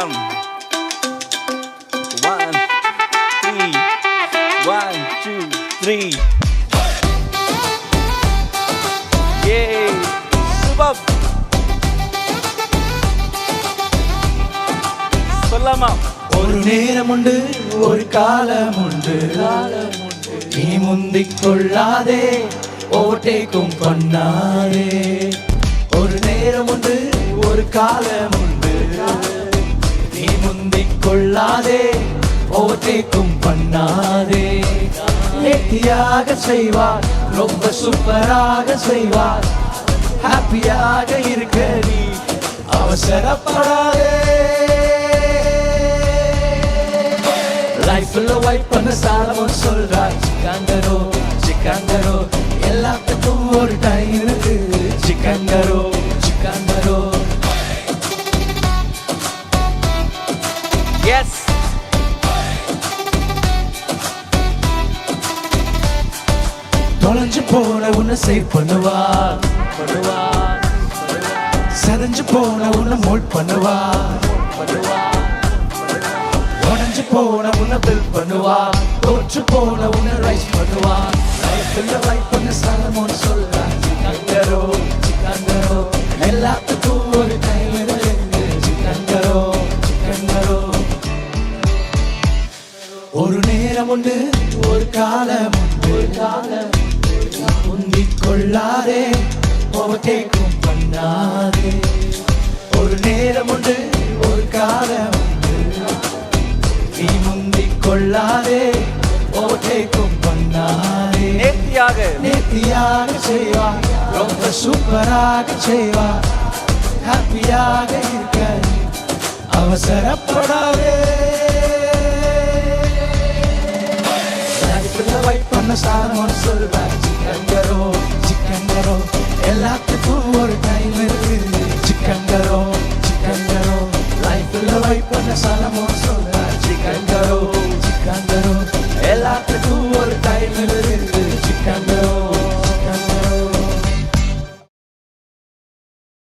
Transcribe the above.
Come. 1, 3. 1, 2, 3. Yay! Superb. சொல்லலாமா? ஒரு நேரம் உண்டு, ஒரு காலம் உண்டு, நீ முந்திக் கொள்ளாதே, ஓவர்டேக்கும் பண்ணாதே. ஒரு நேரம் உண்டு, ஒரு காலம் உண்டு, நீ முந்திக் கொள்ளாதே, ஓவர்டேக்கும் பண்ணாதே. நேர்த்தியாக செய்வார், ரொம்ப சூப்பராக செய்வார், ஹாப்பியாக இருக்க நீ அவசரப்படாதே. லைஃப்ல வைட் பண்ண சாலமோன் சொல்றார், சிக்கங்கரோ சிக்கங்கரோ, எல்லாத்துக்கும் ஒரு டைம் இருக்கு, சிக்கங்கரோ சிக்கங்கரோ. எஸ். தொலைஞ்சு போன உன்னை சேவ் பண்ணுவார், பண்ணுவார். சதஞ்சு போன உன்னை மோல்ட் பண்ணுவார், பண்ணுவார். உடஞ்சு போன உன்னை பில் பண்ணுவார், தோற்று போன உன்னை ரைஸ் பண்ணுவார். லைஃப்ல லைஃப் பண்ண சாலமோன் சொல்றார், சிக்கங்கரோ சிக்கங்கரோ, எல்லாத்துக்கும் ஒரு டைம் இருக்கு, சிக்கங்கரோ சிக்கங்கரோ. ஒரு நேரம் உண்டு, ஒரு காலம் உண்டு, ஒரு காலம் முந்திக் கொள்ளாதே, ஓவர்டேக்கும் பண்ணாதே. ஒரு நேரம் உண்டு, ஒரு காலம் உண்டு, நீ முந்திக் கொள்ளாதே, ஓவர்டேக்கும் பண்ணாதே. நேர்த்தியாக நேர்த்தியாக செய்வார், ரொம்ப சூப்பராக செய்வார், ஹாப்பியாக இருக்க அவசரப்படாதே. வைட் பண்ண சாலமோன் சொல்றார், சிக்கங்கரோ சிக்கங்கரோ, எல்லாத்துக்கும் ஒரு டைம் இருக்கு,